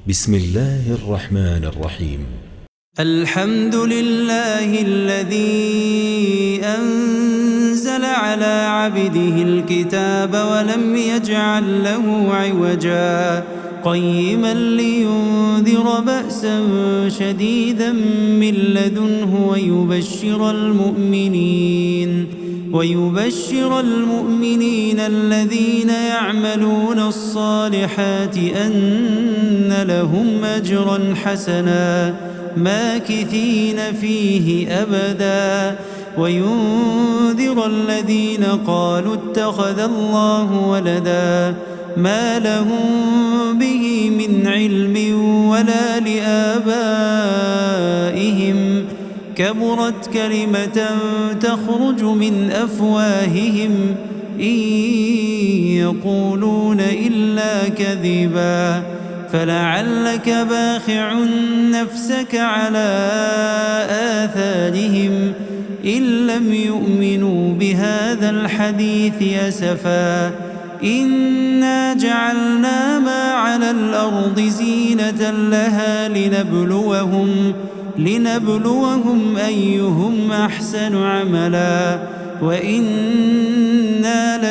بسم الله الرحمن الرحيم. الحمد لله الذي أنزل على عبده الكتاب ولم يجعل له عوجا قيما لينذر بأسا شديدا من لدنه ويبشر المؤمنين الذين يعملون الصالحات أن لهم أجرا حسنا ماكثين فيه أبدا وينذر الذين قالوا اتخذ الله ولدا ما لهم به من علم ولا لآبائهم كبرت كلمة تخرج من أفواههم إن يقولون إلا كذبا فلعلك باخع نفسك على آثارهم إن لم يؤمنوا بهذا الحديث أسفا إنا جعلنا ما على الأرض زينة لها لنبلوهم أيهم أحسن عملا وإنا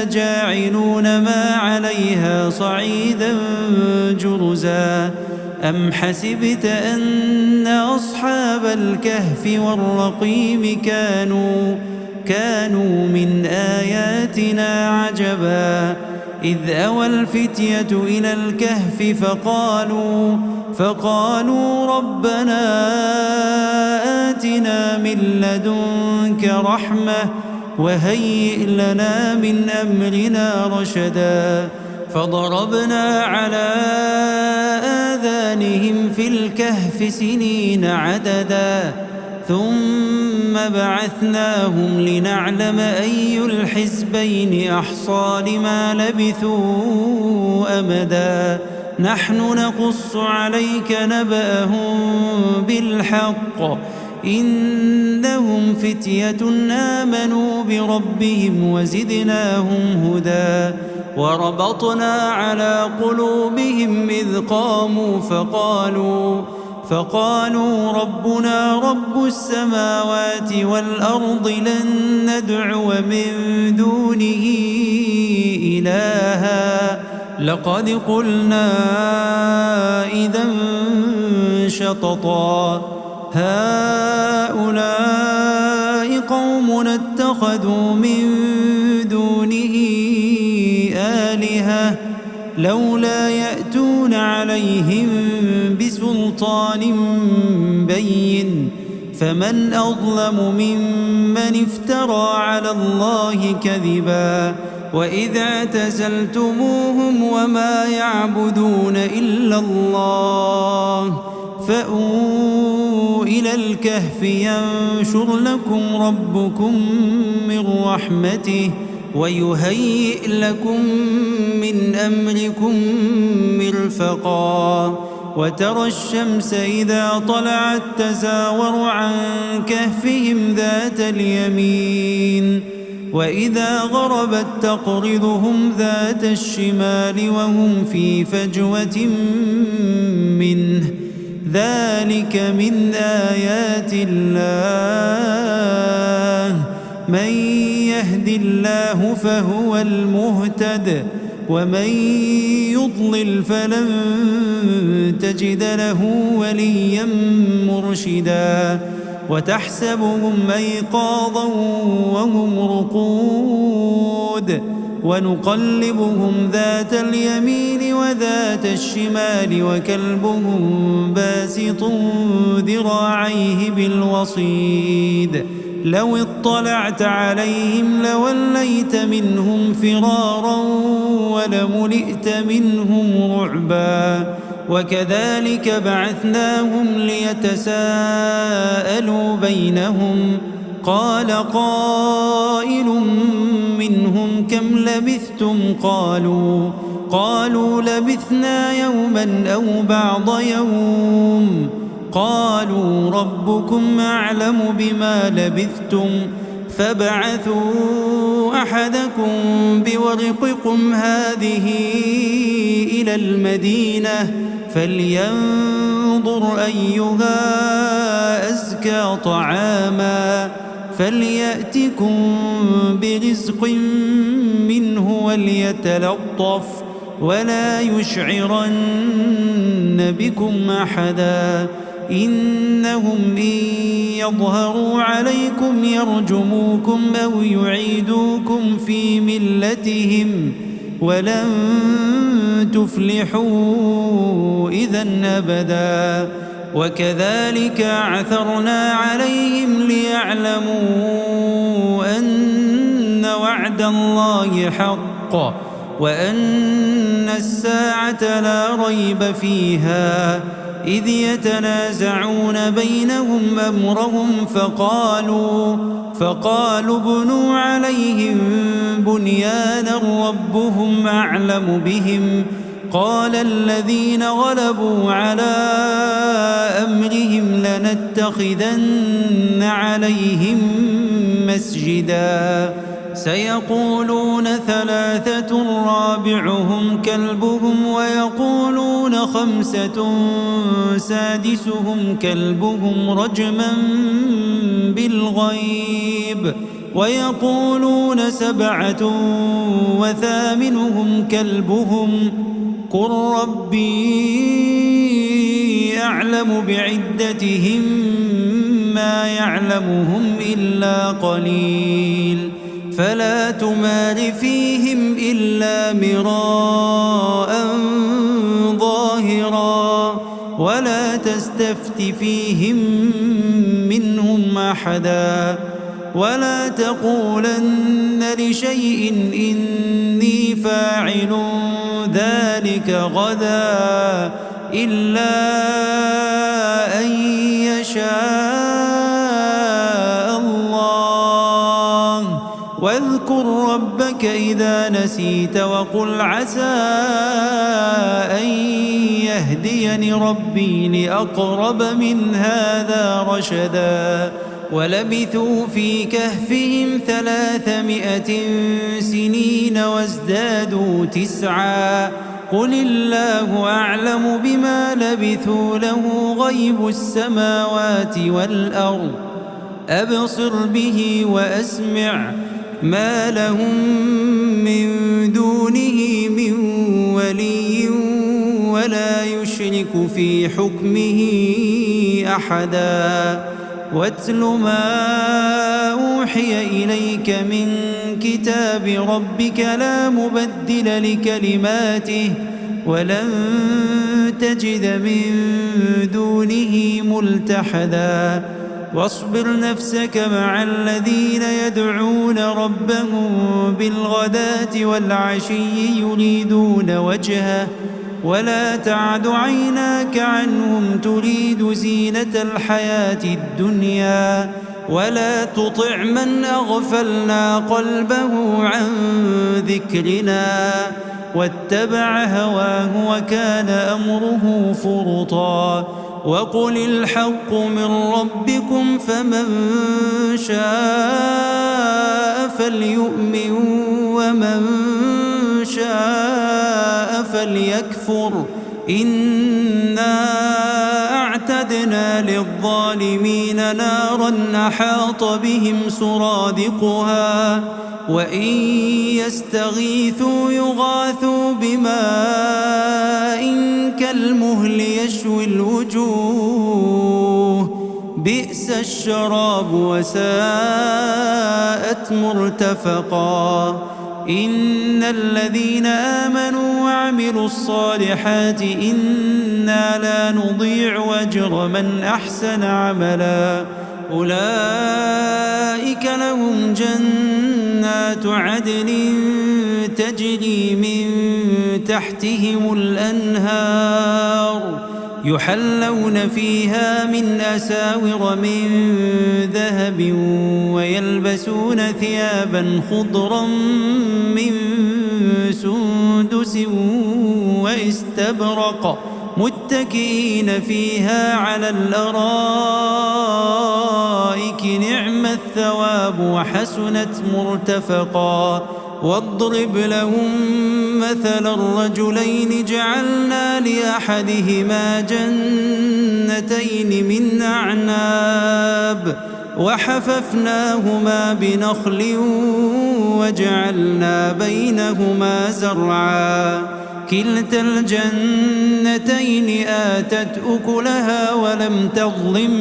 لجاعلون ما عليها صعيدا جرزا أم حسبت أن أصحاب الكهف والرقيم كانوا من آياتنا عجبا إذ أوى الفتية إلى الكهف فقالوا ربنا آتنا من لدنك رحمة وهيئ لنا من أمرنا رشدا فضربنا على آذانهم في الكهف سنين عددا ثم بعثناهم لنعلم أي الحزبين أحصى لما لبثوا أمدا نحن نقص عليك نبأهم بالحق إنهم فتية آمنوا بربهم وزدناهم هدى وربطنا على قلوبهم إذ قاموا فقالوا ربنا رب السماوات والأرض لن ندعو من دونه إلها لقد قلنا إذا شططا هؤلاء قوم اتخذوا من دونه آلهة لولا يأتون عليهم بسلطان بين فمن أظلم ممن افترى على الله كذبا وإذا اعتزلتموهم وما يعبدون إلا الله فأووا إلى الكهف ينشر لكم ربكم من رحمته ويهيئ لكم من أمركم مرفقا وترى الشمس إذا طلعت تزاور عن كهفهم ذات اليمين وإذا غربت تقرضهم ذات الشمال وهم في فجوة منه ذلك من آيات الله من يهد الله فهو المهتد ومن يضلل فلن تجد له وليا مرشدا وتحسبهم أيقاظا وهم رقود ونقلبهم ذات اليمين وذات الشمال وكلبهم باسط ذراعيه بالوصيد لو اطلعت عليهم لوليت منهم فرارا ولملئت منهم رعبا وكذلك بعثناهم ليتساءلوا بينهم قال قائل منهم كم لبثتم قالوا لبثنا يوما أو بعض يوم قالوا ربكم أعلم بما لبثتم فابعثوا أحدكم بورقكم هذه إلى المدينة فلينظر أيها أزكى طعاما فليأتكم برزق منه وليتلطف ولا يشعرن بكم أحدا إنهم إن يظهروا عليكم يرجموكم أو يعيدوكم في ملتهم ولن تفلحوا إذا أبدا وكذلك أعثرنا عليهم ليعلموا أن وعد الله حق وأن الساعة لا ريب فيها إذ يتنازعون بينهم أمرهم فقالوا ابنوا عليهم بنيانا ربهم أعلم بهم قال الذين غلبوا على أمرهم لنتخذن عليهم مسجدا سيقولون ثلاثة رابعهم كلبهم ويقولون خمسة سادسهم كلبهم رجما بالغيب ويقولون سبعة وثامنهم كلبهم قل ربي أعلم بعدتهم ما يعلمهم إلا قليل فلا تمار فيهم إلا مراء ظاهرا ولا تستفت فيهم منهم أحدا ولا تقولن لشيء إني فاعل ذلك غدا إلا أن يشاء الله واذكر ربك إذا نسيت وقل عسى أن يهديني ربي لأقرب من هذا رشدا ولبثوا في كهفهم 300 سنين وازدادوا 9 قل الله أعلم بما لبثوا له غيب السماوات والأرض أبصر به وأسمع ما لهم من دونه من ولي ولا يشرك في حكمه أحدا واتل ما أوحي إليك من كتاب ربك لا مبدل لكلماته ولن تجد من دونه ملتحدا واصبر نفسك مع الذين يدعون ربهم بالغداة والعشي يريدون وجهه ولا تعد عيناك عنهم تريد زينة الحياة الدنيا ولا تطع من أغفلنا قلبه عن ذكرنا واتبع هواه وكان أمره فرطا وقل الحق من ربكم فمن شاء فليؤمن ومن شاء فليكفر إنا أعتدنا للظالمين نارا أحاط بهم سرادقها وإن يستغيثوا يغاثوا بماء كالمهل يشوي الوجوه بئس الشراب وساءت مرتفقا إن الذين آمنوا وعملوا الصالحات إنا لا نضيع أجر من أحسن عملا أولئك لهم جنات عدن تجري من تحتهم الأنهار يحلون فيها من أساور من ذهب ويلبسون ثيابا خضرا من سندس واستبرق متكئين فيها على الأرائك نعم الثواب وحسنت مرتفقا واضرب لهم مثل الرجلين جعلنا لأحدهما جنتين من أعناب وحففناهما بنخل وجعلنا بينهما زرعا كلتا الجنتين آتت أكلها ولم تظلم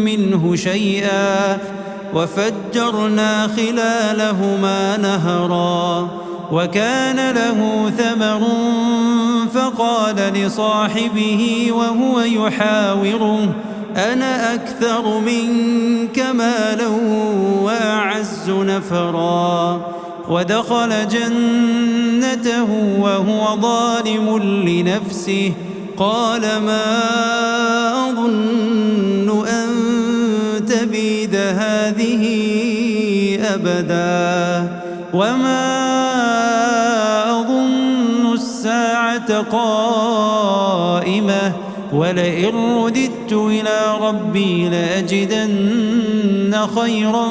منه شيئا وفجرنا خلالهما نهرا وكان له ثمر فقال لصاحبه وهو يحاوره أنا أكثر منك مالا وأعز نفرا ودخل جنته وهو ظالم لنفسه قال ما أظن أن تبيد هذه أبدا وما أظن الساعة قائمة ولئن رددت إلى ربي لأجدن خيرا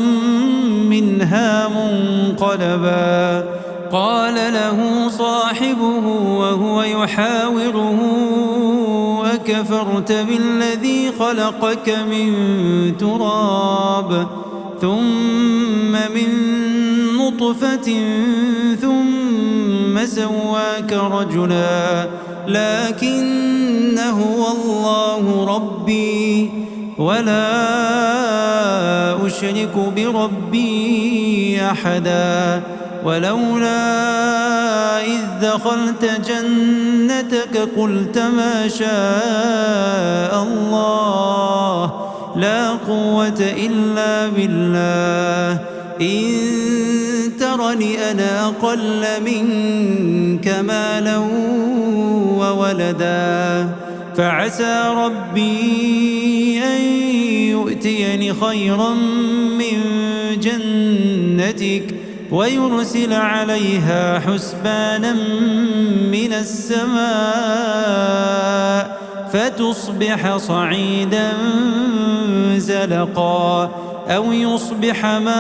منها منقلبا قال له صاحبه وهو يحاوره أكفرت بالذي خلقك من تراب ثم من نطفة ثم سواك رجلا لكن هو الله ربي ولا أشرك بربي أحدا ولولا إذ دخلت جنتك قلت ما شاء الله لا قوة إلا بالله إن ترني أنا أقل منك مالا وولدا فعسى ربي أن يؤتيني خيرا من جنتك ويرسل عليها حسبانا من السماء فتصبح صعيدا زلقا أو يصبح ماؤها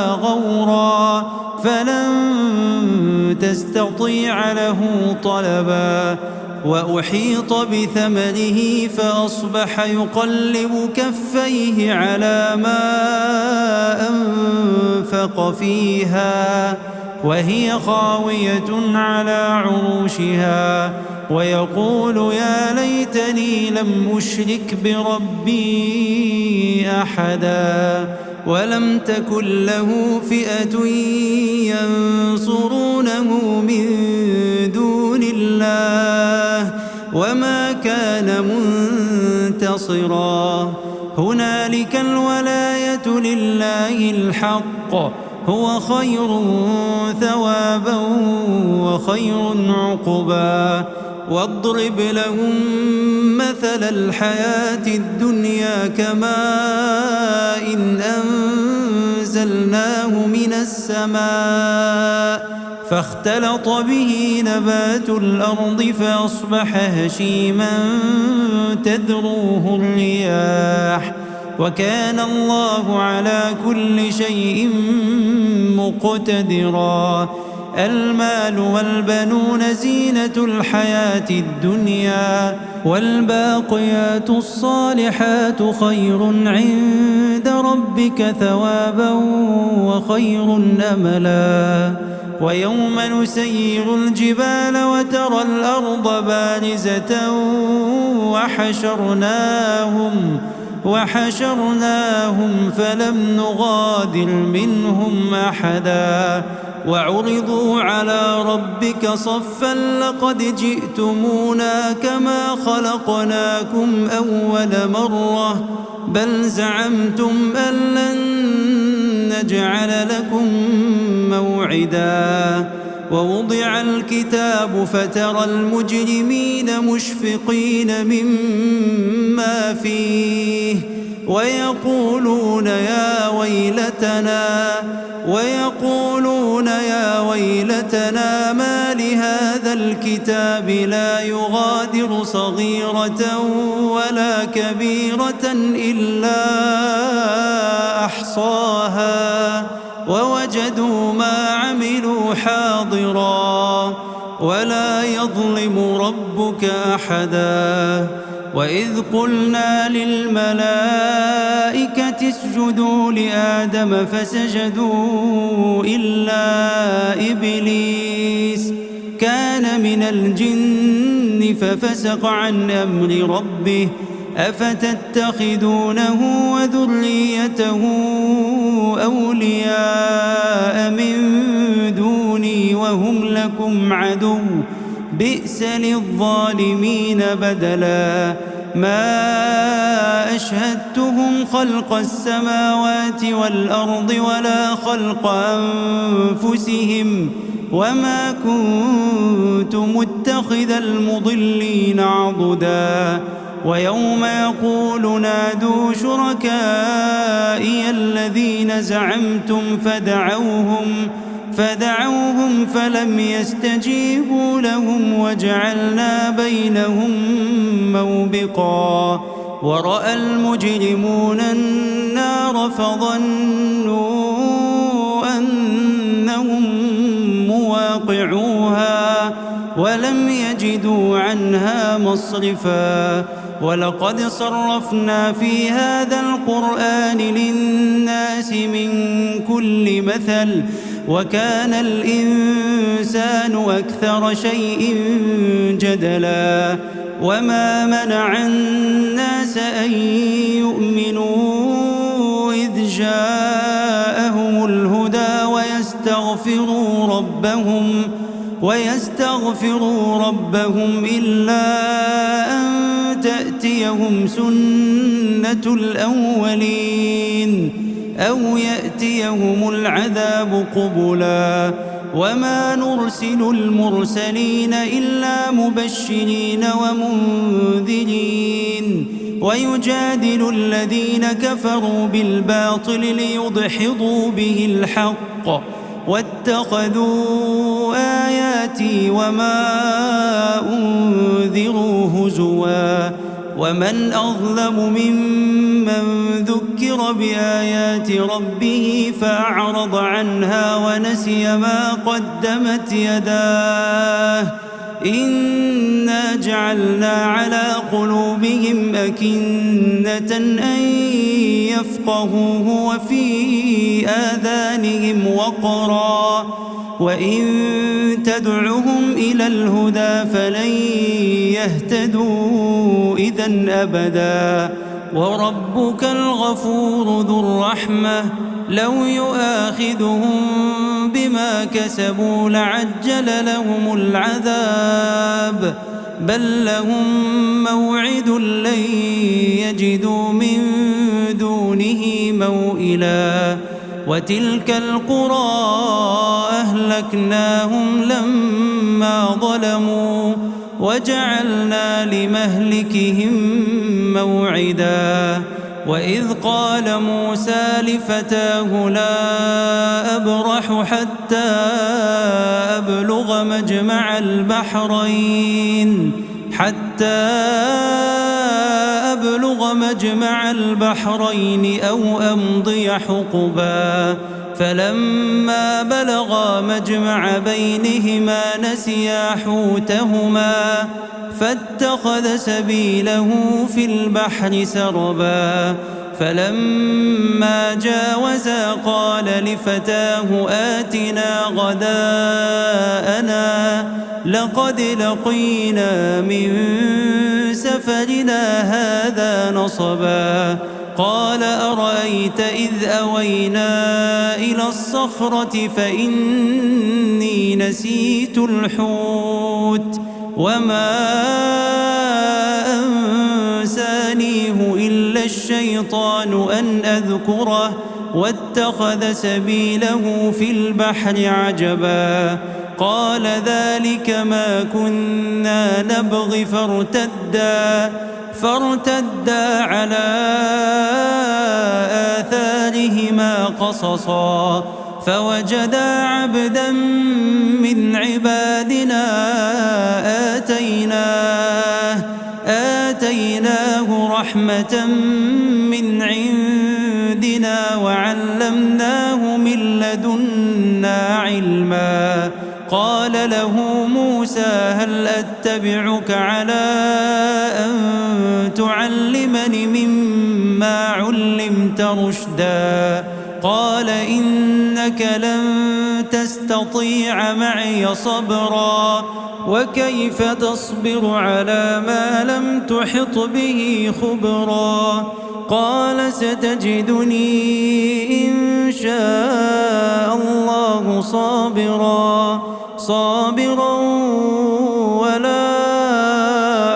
غورا فلن تستطيع له طلبا وأحيط بثمره فأصبح يقلب كفيه على ما أنفق فيها وهي خاوية على عروشها ويقول يا ليتني لم أشرك بربي أحدا ولم تكن له فئة ينصرونه من دون الله وما كان منتصرا هنالك الولاية لله الحق هو خير ثوابا وخير عقبا واضرب لهم مثل الحياة الدنيا كماء إن أنزلناه من السماء فاختلط به نبات الأرض فأصبح هشيما تذروه الرياح وكان الله على كل شيء مقتدرا المال والبنون زينة الحياة الدنيا والباقيات الصالحات خير عند ربك ثوابا وخير أملا ويوم نسير الجبال وترى الأرض بارزة وحشرناهم فلم نغادر منهم أحدا وعرضوا على ربك صفا لقد جئتمونا كما خلقناكم أول مرة بل زعمتم أن لن نجعل لكم موعدا ووضع الكتاب فترى المجرمين مشفقين مما فيه ويقولون يا ويلتنا ما لهذا الكتاب لا يغادر صغيرة ولا كبيرة إلا أحصاها ووجدوا ما عملوا حاضرا ولا يظلم ربك أحدا. وإذ قلنا للملائكة اسجدوا لآدم فسجدوا إلا إبليس كان من الجن ففسق عن أمر ربه أفتتخذونه وذريته أولياء من دوني وهم لكم عدو بئس للظالمين بدلا. ما أشهدتهم خلق السماوات والأرض ولا خلق أنفسهم وما كنت متخذ المضلين عضدا. ويوم يقول نادوا شركائي الذين زعمتم فدعوهم فلم يستجيبوا لهم وجعلنا بينهم موبقا. ورأى المجرمون النار فظنوا أنهم مواقعوها ولم يجدوا عنها مصرفا. ولقد صرفنا في هذا القرآن للناس من كل مثل وكان الإنسان أكثر شيء جدلا. وما منع الناس أن يؤمنوا إذ جاءهم الهدى ويستغفروا ربهم إلا أن تأتيهم سنة الأولين أو يأتيهم العذاب قبلا. وما نرسل المرسلين إلا مبشرين ومنذرين ويجادل الذين كفروا بالباطل ليدحضوا به الحق واتخذوا آياتي وما أنذروا هزوا. ومن أظلم ممن ذكر بآيات ربه فأعرض عنها ونسي ما قدمت يداه إنا جعلنا على قلوبهم أكنة أن يفقهوه وفي آذانهم وقرا وإن تدعهم إلى الهدى فلن يهتدوا إذن أبدا. وربك الغفور ذو الرحمة لو يؤاخذهم بما كسبوا لعجل لهم العذاب بل لهم موعد لن يجدوا من دونه موئلا. وتلك القرى أهلكناهم لما ظلموا وجعلنا لمهلكهم موعدا. وإذ قال موسى لفتاه لا أبرح حتى أبلغ مجمع البحرين أو أمضي حقبا. فلما بلغا مجمع بينهما نسيا حوتهما فاتخذ سبيله في البحر سربا. فلما جاوزا قال لفتاه آتنا غداءنا لقد لقينا من سفرنا هذا نصبا. قال أرأيت إذ أوينا إلى الصخرة فإني نسيت الحوت وما أنسانيه إلا الشيطان أن أذكره واتخذ سبيله في البحر عجبا. قال ذلك ما كنا نبغي فارتدا على آثارهما قصصا. فوجدا عبدا من عبادنا آتيناه رحمة من عندنا وعلمناه من لدنا علما. قال له موسى هل أتبعك على أن تعلمني مما علمت رشدا؟ قال إنك لن تستطيع معي صبرا وكيف تصبر على ما لم تحط به خبرا؟ قال ستجدني إن شاء الله صابرا ولا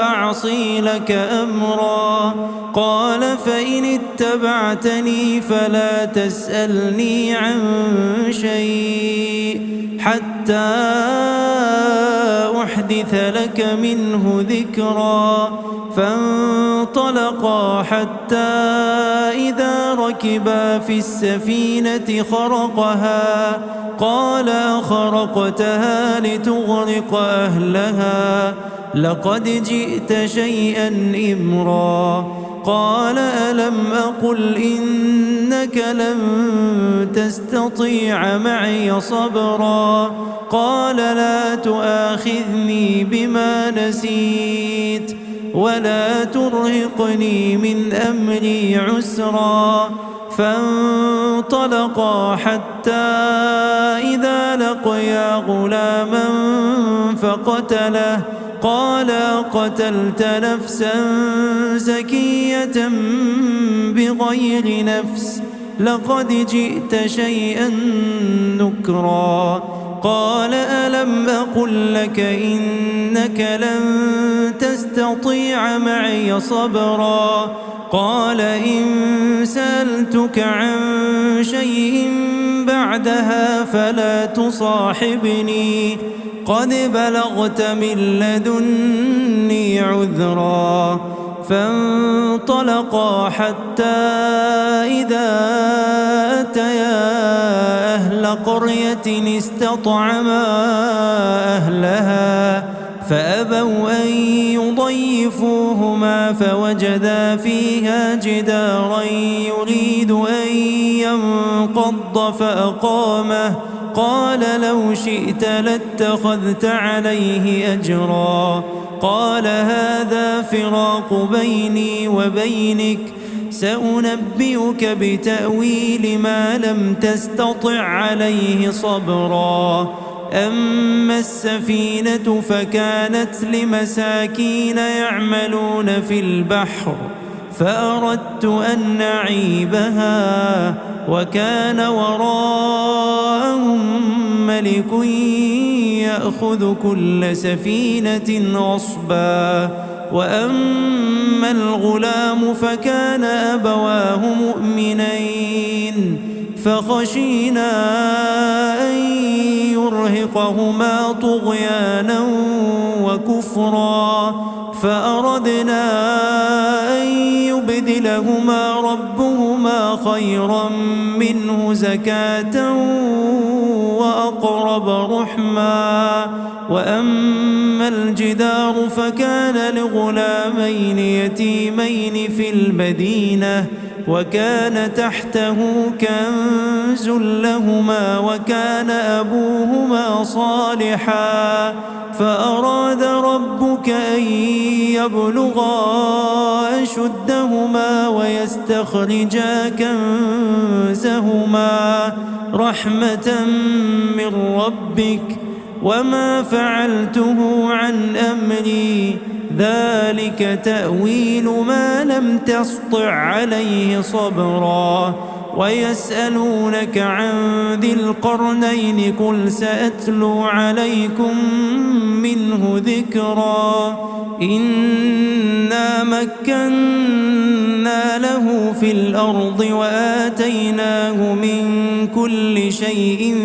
أعصي لك أمرا. قال فإن اتبعتني فلا تسألني عن شيء حتى أحدث لك منه ذكرا. فانطلقا حتى إذا ركبا في السفينة خرقها قال أخرقتها لتغرق أهلها لقد جئت شيئا إمرا. قال ألم أقل إنك لن تستطيع معي صبرا؟ قال لا تؤاخذني بما نسيت ولا ترهقني من أمري عسرا. فانطلقا حتى إذا لقيا غلاما فقتله. قال قتلت نفسا زكية بغير نفس لقد جئت شيئا نكرا. قال ألم أقل لك إنك لن تستطيع معي صبرا؟ قال إن سألتك عن شيء بعدها فلا تصاحبني قد بلغت من لدني عذرا. فانطلقا حتى إذا أتيا أهل قرية استطعما أهلها فأبوا أن يضيفوهما فوجدا فيها جدارا يريد أن ينقض فأقامه. قال لو شئت لاتخذت عليه أجرا. قال هذا فراق بيني وبينك سأنبئك بتأويل ما لم تستطع عليه صبرا. أما السفينة فكانت لمساكين يعملون في البحر فأردت أن أعيبها وكان وراءهم ملك يأخذ كل سفينة غصبا. وأما الغلام فكان أبواه مؤمنين فخشينا أن يرهقهما طغيانا وكفرا فأردنا أن يبدلهما ربهما خيرا منه زكاة وأقرب رحما. وأما الجدار فكان لغلامين يتيمين في المدينة وكان تحته كنز لهما وكان أبوهما صالحا فأراد ربك أن يبلغا أشدهما ويستخرجا كنزهما رحمة من ربك وما فعلته عن أمري ذلك تأويل ما لم تسطع عليه صبرا. ويسألونك عن ذي القرنين قل سأتلو عليكم منه ذكرا. إنا مكنا له في الأرض وآتيناه من كل شيء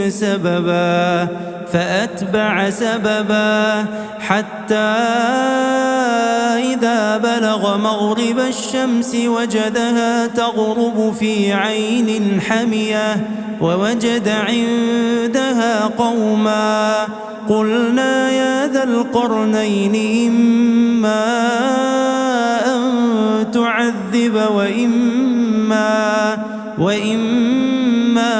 سببا فأتبع سببا حتى إذا بلغ مغرب الشمس وجدها تغرب في عين حمية ووجد عندها قوما قلنا يا ذا القرنين إما أن تعذب وإما وإما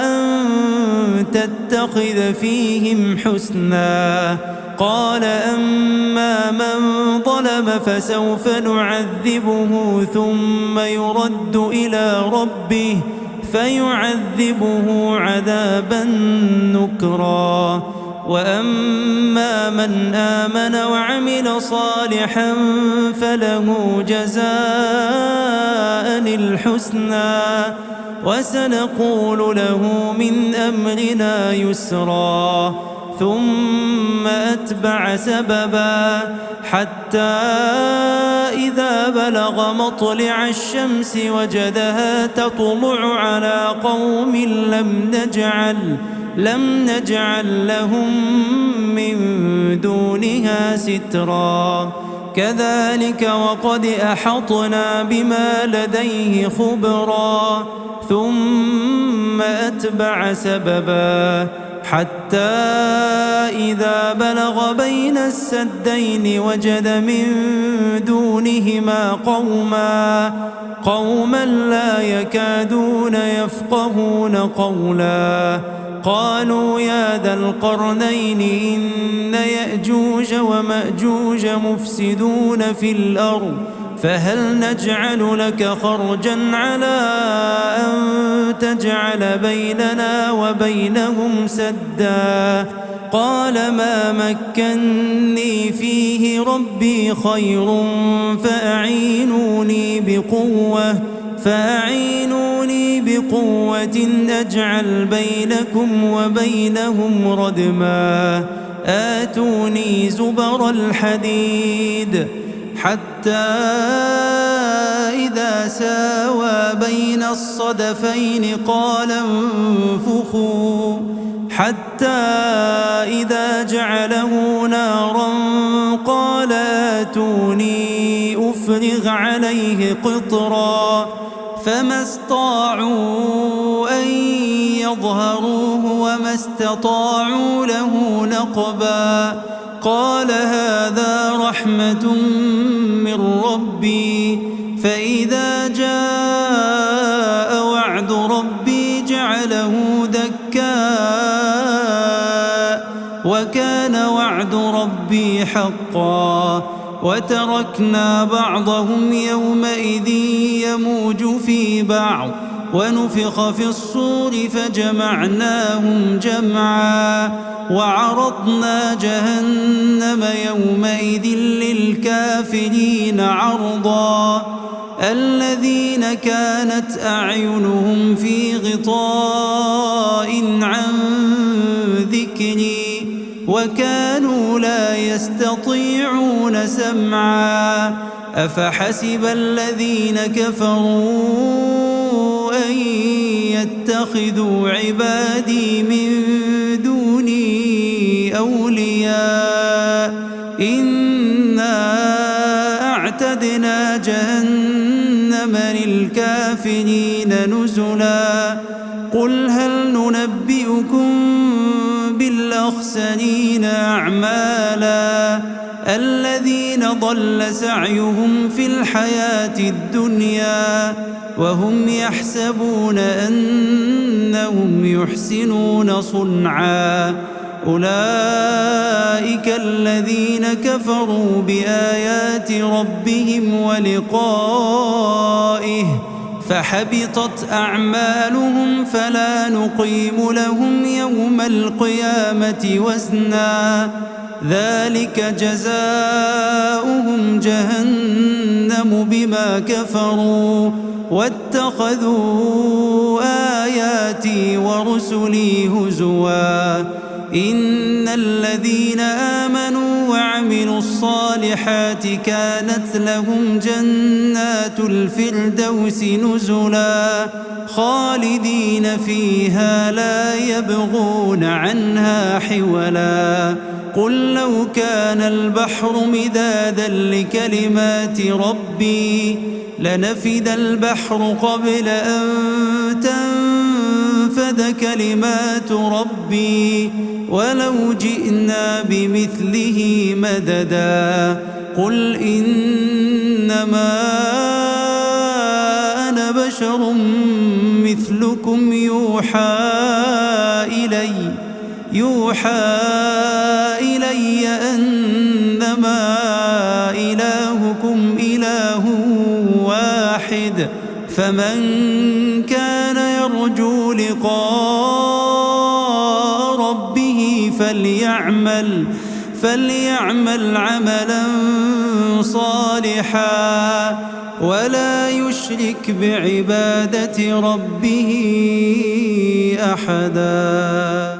أن تتخذ فيهم حسنا. قال أما من ظلم فسوف نعذبه ثم يرد إلى ربه فيعذبه عذابا نكرا. وأما من آمن وعمل صالحا فله جزاء الحسنى وسنقول له من أمرنا يسرا. ثم أتبع سببا حتى إذا بلغ مطلع الشمس وجدها تطلع على قوم لم نجعل لهم من دونها سترا. كذلك وقد أحطنا بما لديه خبرا. ثم أتبع سببا حتى إذا بلغ بين السدين وجد من دونهما قوما لا يكادون يفقهون قولا. قالوا يا ذا القرنين إن يأجوج ومأجوج مفسدون في الأرض فهل نجعل لك خرجا على أن تجعل بيننا وبينهم سدا. قال ما مكني فيه ربي خير فأعينوني بقوة أجعل بينكم وبينهم ردما. آتوني زبر الحديد حتى إذا ساوى بين الصدفين قال انفخوا حتى إذا جعله نارا قال آتوني أفرغ عليه قطرا. فما استطاعوا أن يظهروه وما استطاعوا له نقبا. قال هذا رحمة من ربي فإذا جاء وعد ربي جعله دكاء وكان وعد ربي حقا. وتركنا بعضهم يومئذ يموج في بعض ونفخ في الصور فجمعناهم جمعا. وعرضنا جهنم يومئذ للكافرين عرضا. الذين كانت أعينهم في غطاء عن ذكري وكانوا لا يستطيعون سمعا. أفحسب الذين كفروا أن يتخذوا عبادي من دوني أولياء إنا أعتدنا جهنم للكافرين نزلا. قل هل ننبئكم بالأخسرين أعمالا الذين ضل سعيهم في الحياة الدنيا وهم يحسبون أنهم يحسنون صنعا. أولئك الذين كفروا بآيات ربهم ولقائه فحبطت أعمالهم فلا نقيم لهم يوم القيامة وزنا. ذلك جزاؤهم جهنم بما كفروا واتخذوا آياتي ورسلي هزوا. إن الذين آمنوا وعملوا الصالحات كانت لهم جنات الفردوس نزلا خالدين فيها لا يبغون عنها حولا. قل لو كان البحر مدادا لكلمات ربي لنفد البحر قبل أن تنفد كلمات ربي ولو جئنا بمثله مددا. قل إنما أنا بشر رسلكم يوحى إلي أنما إلهكم إله واحد فمن كان يرجو لقاء ربه فليعمل عملا صالحا ولا يشرك بعبادة ربه أحدا.